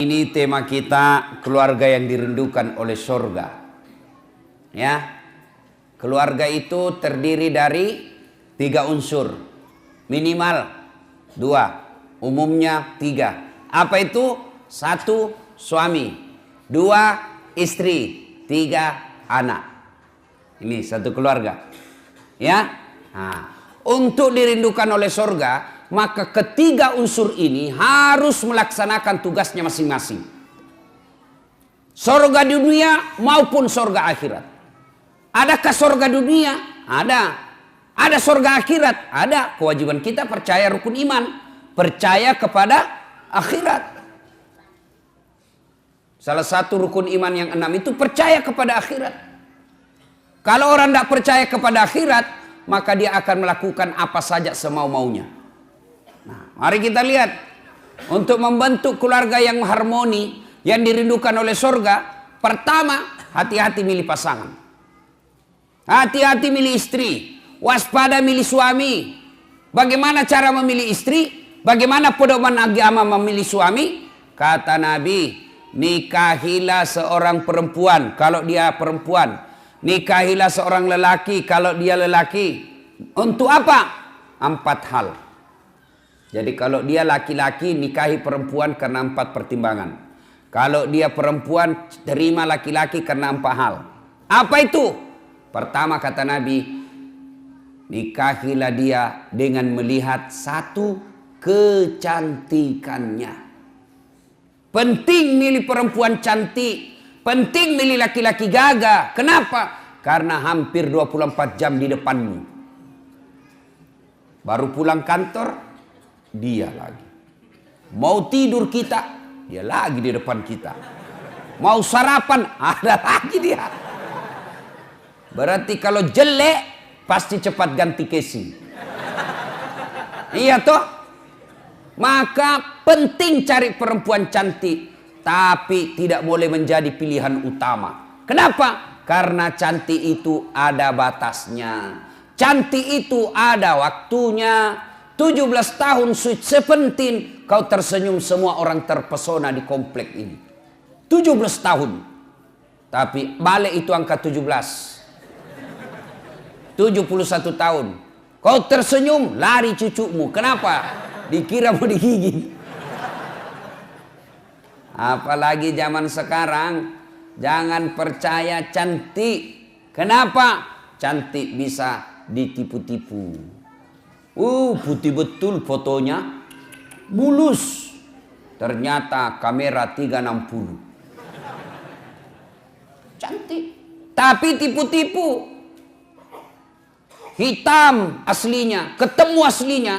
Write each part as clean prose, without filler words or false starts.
Ini tema kita, keluarga yang dirindukan oleh surga. Ya, keluarga itu terdiri dari 3 unsur, minimal 2, umumnya 3. Apa itu? 1 suami, 2 istri, 3 anak. Ini satu keluarga. Ya, nah, untuk dirindukan oleh surga, maka ketiga unsur ini harus melaksanakan tugasnya masing-masing. Surga dunia maupun surga akhirat. Adakah surga dunia? Ada. Ada surga akhirat? Ada. Kewajiban kita percaya rukun iman, percaya kepada akhirat. Salah satu rukun iman yang 6 itu percaya kepada akhirat. Kalau orang tidak percaya kepada akhirat, maka dia akan melakukan apa saja semau-maunya. Nah, mari kita lihat, untuk membentuk keluarga yang harmoni, yang dirindukan oleh surga, pertama, hati-hati milih pasangan. Hati-hati milih istri, waspada milih suami. Bagaimana cara memilih istri? Bagaimana pedoman agama memilih suami? Kata Nabi, nikahilah seorang perempuan kalau dia perempuan, nikahilah seorang lelaki kalau dia lelaki. Untuk apa? 4 hal. Jadi kalau dia laki-laki, nikahi perempuan karena 4 pertimbangan. Kalau dia perempuan, terima laki-laki karena 4 hal. Apa itu? Pertama kata Nabi, nikahilah dia dengan melihat 1, kecantikannya. Penting milih perempuan cantik, penting milih laki-laki gagah. Kenapa? Karena hampir 24 jam di depanmu. Baru pulang kantor, dia lagi. Mau tidur kita, dia lagi di depan kita. Mau sarapan, ada lagi dia. Berarti kalau jelek, pasti cepat ganti casing. Iya toh? Maka penting cari perempuan cantik, tapi tidak boleh menjadi pilihan utama. Kenapa? Karena cantik itu ada batasnya. Cantik itu ada waktunya. 17 tahun sweet 17, kau tersenyum, semua orang terpesona di komplek ini. 17 tahun. Tapi balik itu angka 17. 71 tahun. Kau tersenyum, lari cucumu. Kenapa? Dikira mau digigit. Apalagi zaman sekarang, jangan percaya cantik. Kenapa? Cantik bisa ditipu-tipu. Putih betul fotonya, mulus. Ternyata kamera 360. Cantik, tapi tipu-tipu. Hitam aslinya, ketemu aslinya.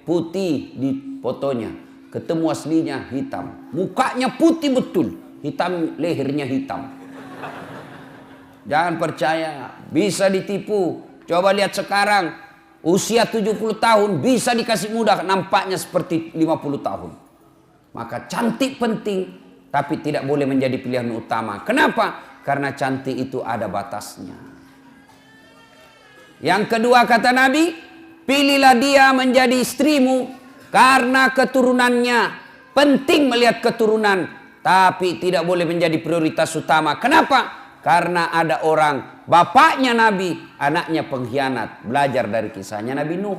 Putih di fotonya, ketemu aslinya hitam. Mukanya putih betul, hitam, lehernya hitam. Jangan percaya, bisa ditipu. Coba lihat sekarang. Usia 70 tahun bisa dikasih mudah, nampaknya seperti 50 tahun. Maka cantik penting, tapi tidak boleh menjadi pilihan utama. Kenapa? Karena cantik itu ada batasnya. Yang kedua kata Nabi, pilihlah dia menjadi istrimu karena keturunannya. Penting melihat keturunan, tapi tidak boleh menjadi prioritas utama. Kenapa? Karena ada orang, bapaknya Nabi, anaknya pengkhianat. Belajar dari kisahnya Nabi Nuh.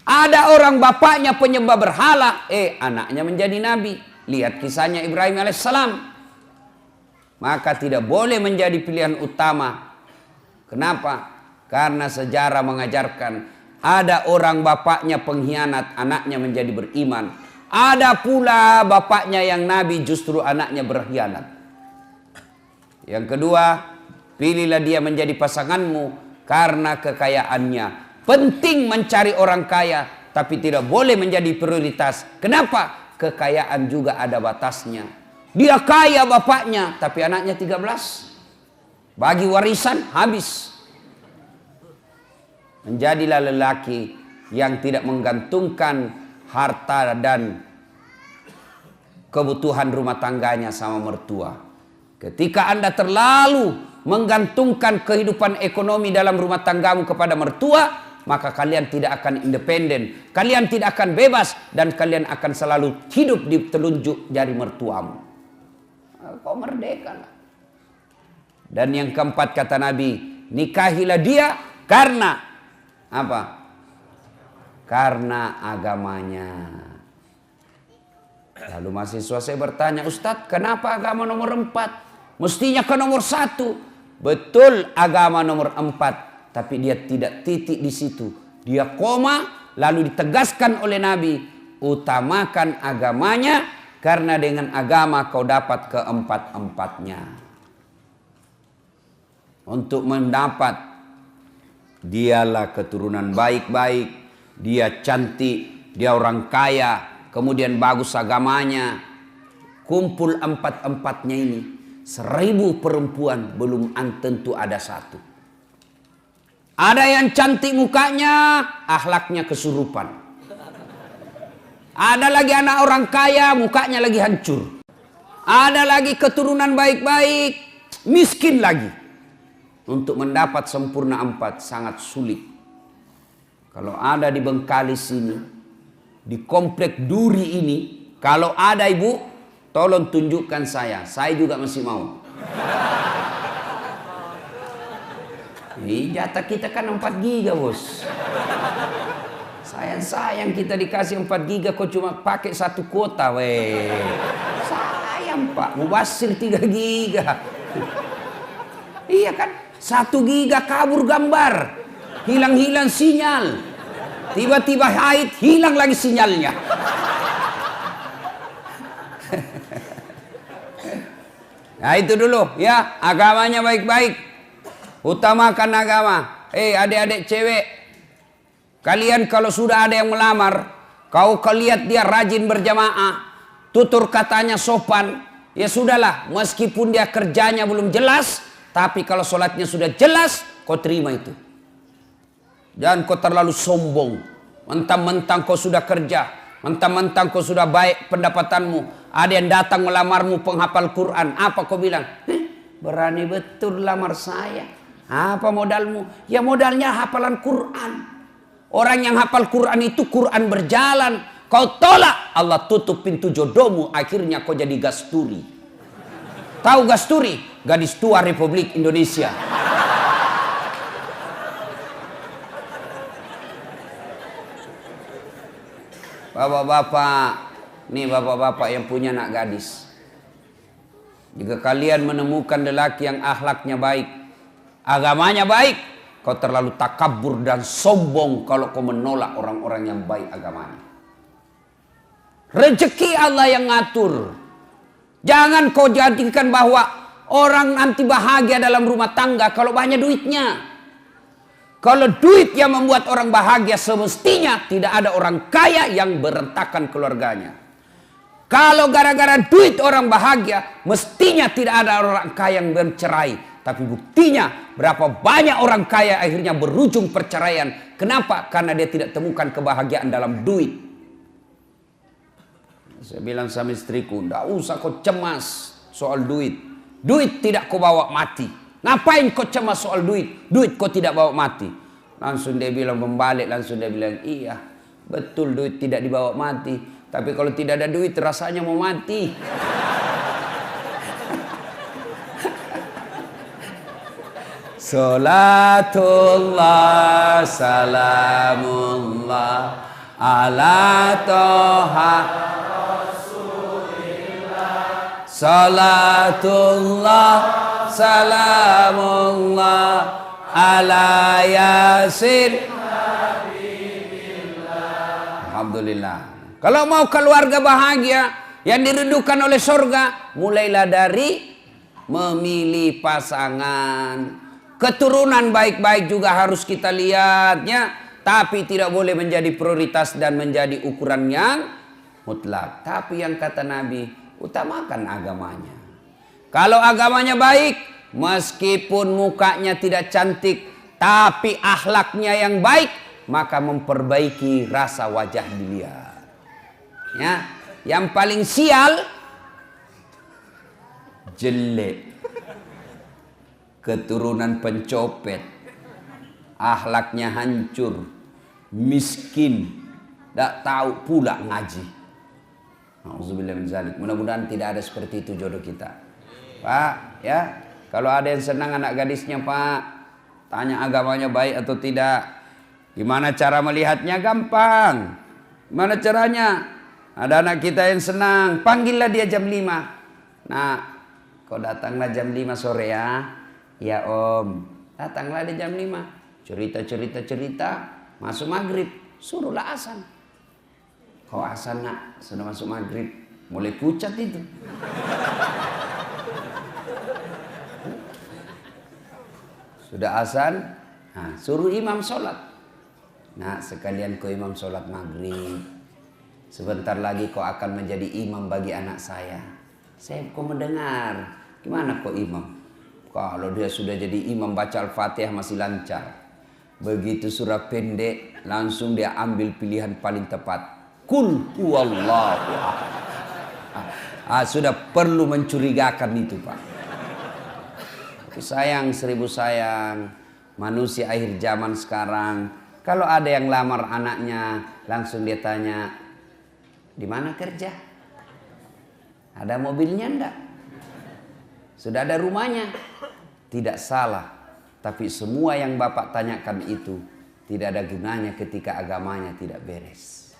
Ada orang bapaknya penyembah berhala, anaknya menjadi Nabi. Lihat kisahnya Ibrahim alaihissalam. Maka tidak boleh menjadi pilihan utama. Kenapa? Karena sejarah mengajarkan, ada orang bapaknya pengkhianat, anaknya menjadi beriman. Ada pula bapaknya yang Nabi, justru anaknya berkhianat. Yang kedua, pilihlah dia menjadi pasanganmu karena kekayaannya. Penting mencari orang kaya, tapi tidak boleh menjadi prioritas. Kenapa? Kekayaan juga ada batasnya. Dia kaya bapaknya, tapi anaknya 13. Bagi warisan, habis. Menjadilah lelaki yang tidak menggantungkan harta dan kebutuhan rumah tangganya sama mertua. Ketika Anda terlalu menggantungkan kehidupan ekonomi dalam rumah tanggamu kepada mertua, maka kalian tidak akan independen, kalian tidak akan bebas, dan kalian akan selalu hidup di telunjuk jari mertuamu. Kau merdeka lah. Dan yang keempat kata Nabi, nikahilah dia karena apa? Karena agamanya. Lalu mahasiswa saya bertanya, Ustadz, kenapa agama nomor 4? Mestinya ke nomor 1. Betul, agama nomor 4, tapi dia tidak titik di situ. Dia koma, lalu ditegaskan oleh Nabi, utamakan agamanya, karena dengan agama kau dapat keempat-empatnya. Untuk mendapat, dialah keturunan baik-baik, dia cantik, dia orang kaya, kemudian bagus agamanya. Kumpul empat-empatnya ini, 1000 perempuan belum tentu ada 1. Ada yang cantik mukanya, akhlaknya kesurupan. Ada lagi anak orang kaya, mukanya lagi hancur. Ada lagi keturunan baik-baik, miskin lagi. Untuk mendapat sempurna 4 sangat sulit. Kalau ada di Bengkalis ini, di komplek Duri ini, kalau ada ibu, tolong tunjukkan saya juga masih mau. Jatah kita kan 4 giga bos. Sayang kita dikasih 4 giga kok cuma pakai 1 kuota weh. Sayang pak, mubasir 3 giga. Iya kan, 1 giga kabur gambar, hilang sinyal, tiba-tiba haid hilang lagi sinyalnya. Nah itu dulu ya, agamanya baik-baik, utamakan agama. Adik-adik cewek, kalian kalau sudah ada yang melamar, kau lihat dia rajin berjamaah, tutur katanya sopan, ya sudahlah, meskipun dia kerjanya belum jelas, tapi kalau sholatnya sudah jelas, kau terima itu. Jangan kau terlalu sombong, mentang-mentang kau sudah kerja, mentang-mentang kau sudah baik pendapatanmu, ada yang datang melamarmu penghafal Quran, apa kau bilang? Berani betul lamar saya. Apa modalmu? Ya modalnya hafalan Quran. Orang yang hafal Quran itu Quran berjalan. Kau tolak, Allah tutup pintu jodohmu, akhirnya kau jadi gasturi. Tahu gasturi? Gadis tua Republik Indonesia. Bapak-bapak, nih bapak-bapak yang punya anak gadis, jika kalian menemukan lelaki yang akhlaknya baik, agamanya baik, kau terlalu takabur dan sombong kalau kau menolak orang-orang yang baik agamanya. Rezeki Allah yang ngatur. Jangan kau jadikan bahwa orang nanti bahagia dalam rumah tangga kalau banyak duitnya. Kalau duit yang membuat orang bahagia, semestinya tidak ada orang kaya yang berantakan keluarganya. Kalau gara-gara duit orang bahagia, mestinya tidak ada orang kaya yang bercerai. Tapi buktinya berapa banyak orang kaya akhirnya berujung perceraian. Kenapa? Karena dia tidak temukan kebahagiaan dalam duit. Saya bilang sama istriku, tidak usah kau cemas soal duit. Duit tidak kau bawa mati. Ngapain kau cemas soal duit? Duit kau tidak bawa mati. Langsung dia bilang membalik, langsung dia bilang, iya betul duit tidak dibawa mati. Tapi kalau tidak ada duit rasanya mau mati. Salatullah salamullah ala toha Rasulillah. Salatullah salamullah ala yasin. Alhamdulillah. Kalau mau keluarga bahagia yang dirindukan oleh surga, mulailah dari memilih pasangan. Keturunan baik-baik juga harus kita lihatnya, tapi tidak boleh menjadi prioritas dan menjadi ukuran yang mutlak. Tapi yang kata Nabi, utamakan agamanya. Kalau agamanya baik, meskipun mukanya tidak cantik, tapi akhlaknya yang baik, maka memperbaiki rasa wajah dilihat. Ya, yang paling sial jelek, keturunan pencopet, akhlaknya hancur, miskin, tidak tahu pula ngaji. Auzubillah min zalik. Mudah-mudahan tidak ada seperti itu jodoh kita. Pak, ya, kalau ada yang senang anak gadisnya, Pak, tanya agamanya baik atau tidak. Gimana cara melihatnya? Gampang. Gimana caranya? Ada anak kita yang senang, panggillah dia jam 5. Nah, kau datanglah jam 5 sore ya. Ya om, datanglah dia jam 5. Cerita, masuk maghrib, suruhlah asan. Kau asan nak, sudah masuk maghrib, mulai pucat itu. Sudah asan, nah, suruh imam sholat. Nah, sekalian kau imam sholat maghrib. Sebentar lagi kau akan menjadi imam bagi anak saya. Saya kau mendengar, gimana kau imam? Kalau dia sudah jadi imam baca Al-Fatihah masih lancar. Begitu surah pendek, langsung dia ambil pilihan paling tepat. Qul huwallahu ahad. Sudah perlu mencurigakan itu, Pak. Tapi sayang, seribu sayang, manusia akhir zaman sekarang, kalau ada yang lamar anaknya, langsung dia tanya, di mana kerja? Ada mobilnya enggak? Sudah ada rumahnya? Tidak salah. Tapi semua yang Bapak tanyakan itu tidak ada gunanya ketika agamanya tidak beres.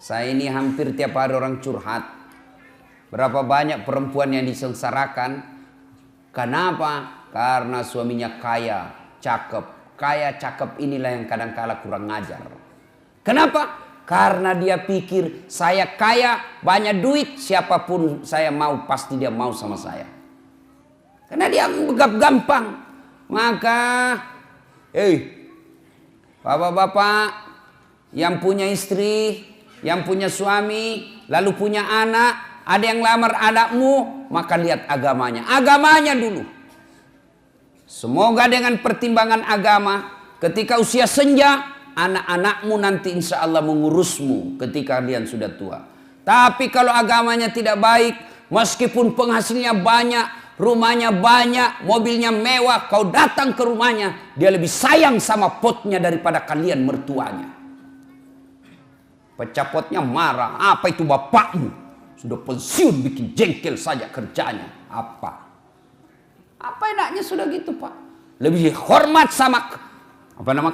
Saya ini hampir tiap hari orang curhat. Berapa banyak perempuan yang disengsarakan. Kenapa? Karena suaminya kaya, cakep. Kaya, cakep inilah yang kadang-kala kurang ngajar. Kenapa? Karena dia pikir saya kaya, banyak duit, siapapun saya mau pasti dia mau sama saya. Karena dia anggap gampang. Maka, bapak-bapak yang punya istri, yang punya suami, lalu punya anak, ada yang lamar anakmu, maka lihat agamanya. Agamanya dulu. Semoga dengan pertimbangan agama, ketika usia senja, anak-anakmu nanti insya Allah mengurusmu ketika kalian sudah tua. Tapi kalau agamanya tidak baik, meskipun penghasilnya banyak, rumahnya banyak, mobilnya mewah, kau datang ke rumahnya, dia lebih sayang sama potnya daripada kalian mertuanya. Pecah potnya marah, apa itu bapakmu? Sudah pensiun bikin jengkel saja kerjanya. Apa enaknya sudah gitu, Pak? Lebih hormat sama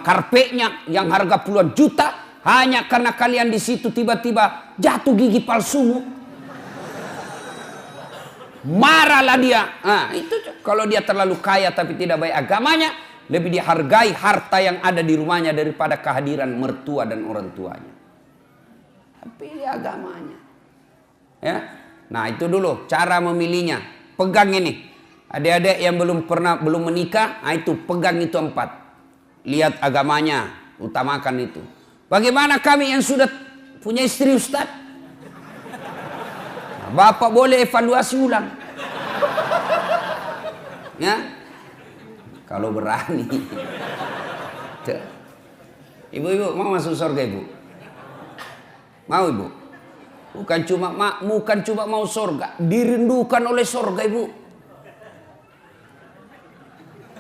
karpetnya yang harga puluhan juta, hanya karena kalian di situ tiba-tiba jatuh gigi palsumu. Marahlah dia. Nah, itu kalau dia terlalu kaya tapi tidak baik agamanya, lebih dihargai harta yang ada di rumahnya daripada kehadiran mertua dan orang tuanya. Pilih agamanya. Ya. Nah, itu dulu cara memilihnya. Pegang ini. Adik-adik yang belum menikah, nah itu pegang itu 4. Lihat agamanya, utamakan itu. Bagaimana kami yang sudah punya istri, Ustaz? Nah, Bapak boleh evaluasi ulang. Ya, kalau berani. Ibu-ibu mau masuk surga, Ibu? Mau, Ibu? Bukan cuma mau surga, dirindukan oleh surga, Ibu.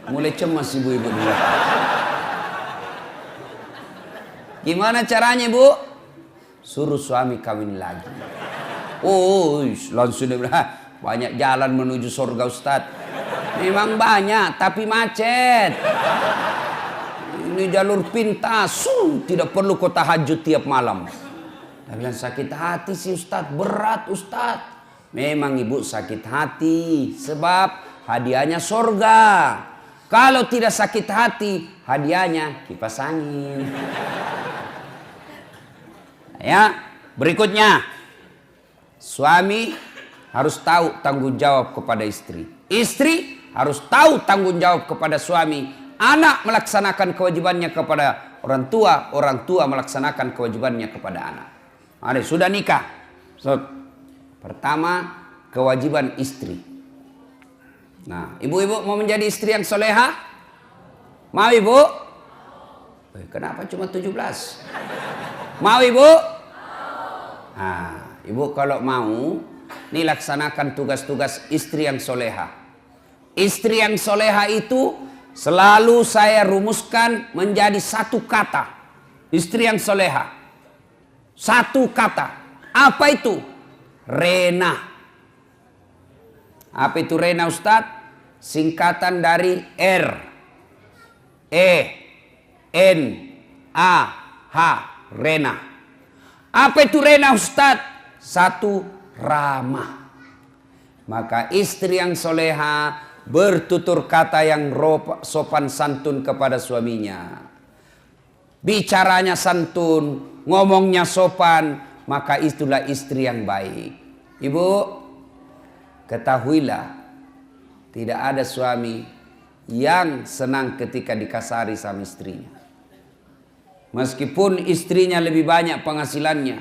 Mulai cemas ibu-ibu dulu. Gimana caranya, Bu? Suruh suami kawin lagi. Oh, langsung dia bilang, banyak jalan menuju surga, Ustaz. Memang banyak, tapi macet. Ini jalur pintas, tidak perlu kau tahajud tiap malam. Dia bilang, sakit hati sih, Ustaz, berat, Ustaz. Memang ibu sakit hati, sebab hadiahnya surga. Kalau tidak sakit hati, hadiahnya kipas angin. Ya, berikutnya. Suami harus tahu tanggung jawab kepada istri. Istri harus tahu tanggung jawab kepada suami. Anak melaksanakan kewajibannya kepada orang tua melaksanakan kewajibannya kepada anak. Mari, sudah nikah. Pertama, kewajiban istri. Nah, ibu-ibu mau menjadi istri yang soleha? Mau, Ibu? Kenapa cuma 17? Mau, Ibu? Nah, Ibu kalau mau, nih laksanakan tugas-tugas istri yang soleha. Istri yang soleha itu selalu saya rumuskan menjadi satu kata. Istri yang soleha. Satu kata. Apa itu? Rena. Apa itu Rena, Ustadz? Singkatan dari R, E, N, A, H. Rena. Apa itu Rena, Ustadz? Satu, ramah. Maka istri yang soleha bertutur kata yang sopan santun kepada suaminya. Bicaranya santun, ngomongnya sopan, maka itulah istri yang baik. Ibu, ketahuilah, tidak ada suami yang senang ketika dikasari sama istrinya. Meskipun istrinya lebih banyak penghasilannya,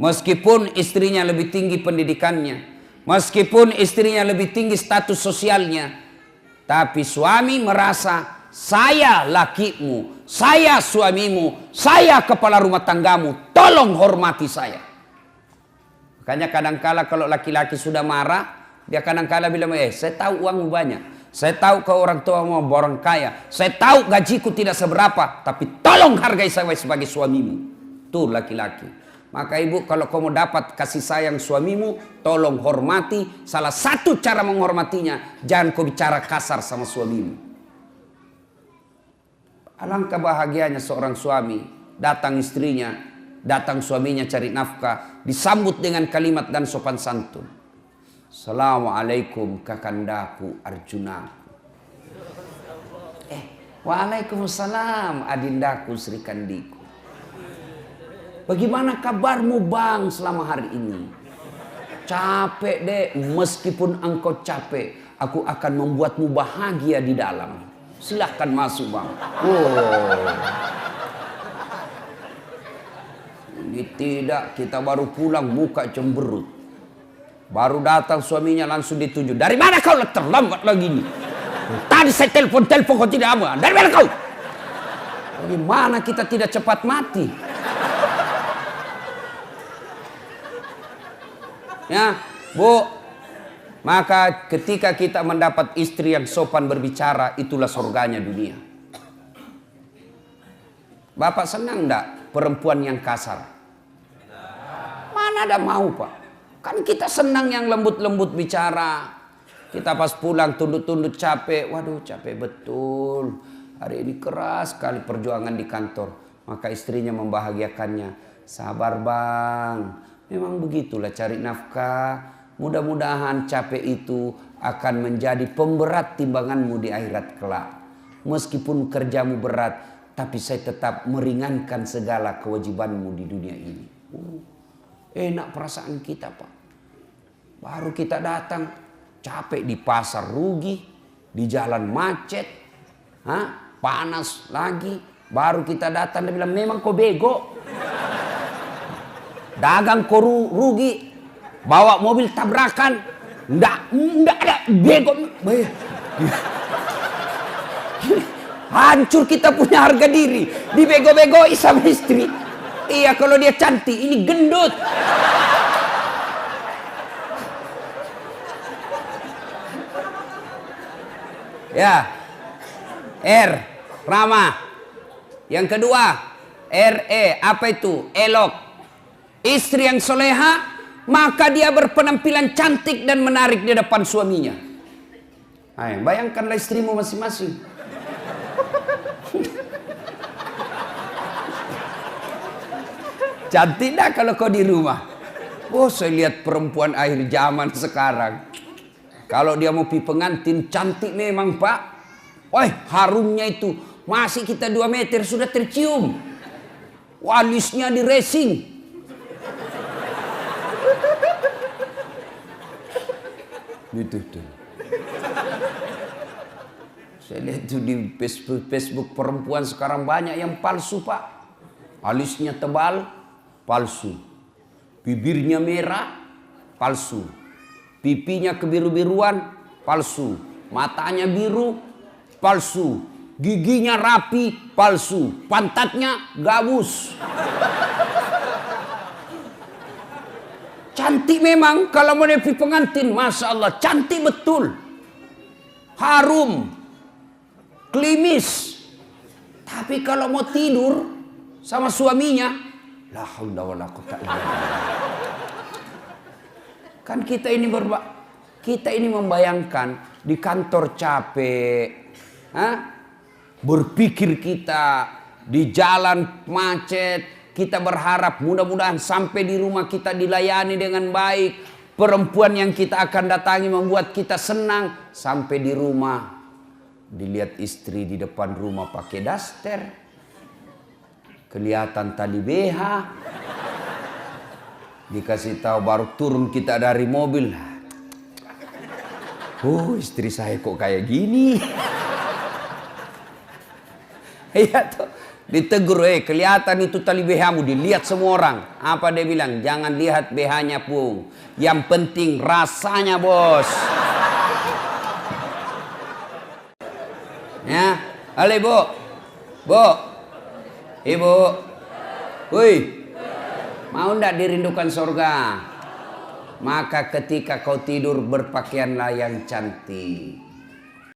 meskipun istrinya lebih tinggi pendidikannya, meskipun istrinya lebih tinggi status sosialnya, tapi suami merasa saya lakimu, saya suamimu, saya kepala rumah tanggamu, tolong hormati saya. Makanya kadangkala kalau laki-laki sudah marah, dia kadangkala bilang, saya tahu uangmu banyak, saya tahu kau orang tua mau orang kaya, saya tahu gajiku tidak seberapa, tapi tolong hargai saya sebagai suamimu. Tuh laki-laki. Maka ibu, kalau kamu dapat kasih sayang suamimu, tolong hormati. Salah satu cara menghormatinya, jangan kau bicara kasar sama suamimu. Alangkah bahagianya seorang suami, datang istrinya, datang suaminya cari nafkah, disambut dengan kalimat dan sopan santun. Assalamualaikum kakandaku Arjunaku. Waalaikumsalam adindaku Sri Kandiku. Bagaimana kabarmu bang selama hari ini? Capek deh, meskipun engkau capek, aku akan membuatmu bahagia di dalam. Silahkan masuk bang. Ini tidak, kita baru pulang muka cemberut. Baru datang suaminya langsung dituju. Dari mana kau terlambat lagi nih? Tadi saya telepon kau tidak apa. Dari mana kau? Bagaimana kita tidak cepat mati? Ya, Bu. Maka ketika kita mendapat istri yang sopan berbicara, itulah surganya dunia. Bapak senang enggak perempuan yang kasar? Mana ada mau, Pak? Kan kita senang yang lembut-lembut bicara. Kita pas pulang tunduk-tunduk capek. Waduh capek betul. Hari ini keras sekali perjuangan di kantor. Maka istrinya membahagiakannya. Sabar bang. Memang begitulah cari nafkah. Mudah-mudahan capek itu akan menjadi pemberat timbanganmu di akhirat kelak. Meskipun kerjamu berat, tapi saya tetap meringankan segala kewajibanmu di dunia ini. Enak perasaan kita, Pak. Baru kita datang, capek di pasar rugi, di jalan macet, panas lagi. Baru kita datang, dia bilang, memang kau bego. Dagang kau rugi, bawa mobil tabrakan. Nggak ada, bego. Hancur kita punya harga diri. Dibego-begoi sama istri. Iya kalau dia cantik, ini gendut. Ya. R, ramah. Yang kedua, RE, apa itu? Elok. Istri yang soleha, maka dia berpenampilan cantik dan menarik di depan suaminya. Ayo, bayangkanlah istrimu masing-masing. Cantik dah kalau kau di rumah. Oh, saya lihat perempuan akhir zaman sekarang. Kalau dia mau pergi pengantin, cantik memang, Pak. Wah, harumnya itu. Masih kita 2 meter sudah tercium. Walisnya di racing. Gitu tuh. Saya lihat tuh di Facebook perempuan sekarang banyak yang palsu, Pak. Alisnya tebal, palsu. Bibirnya merah, palsu. Pipinya kebiru-biruan, palsu. Matanya biru, palsu. Giginya rapi, palsu. Pantatnya gabus. Cantik memang kalau mau pergi pengantin, Masya Allah, cantik betul. Harum. klimis. Tapi kalau mau tidur sama suaminya, la haula wala quwwata illa billah. Kan kita ini membayangkan di kantor capek, berpikir kita di jalan macet, kita berharap mudah-mudahan sampai di rumah kita dilayani dengan baik. Perempuan yang kita akan datangi membuat kita senang. Sampai di rumah dilihat istri di depan rumah pakai daster, kelihatan tali BH, dikasih tahu baru turun kita dari mobil. Oh, istri saya kok kayak gini. Iya tuh, ditegur, kelihatan itu tali BH-mu, dilihat semua orang. Apa dia bilang? Jangan lihat BH-nya, Pung. Yang penting rasanya, bos. Ya, halo ibu, bu, ibu, woi, mau ndak dirindukan surga? Maka ketika kau tidur berpakaianlah yang cantik.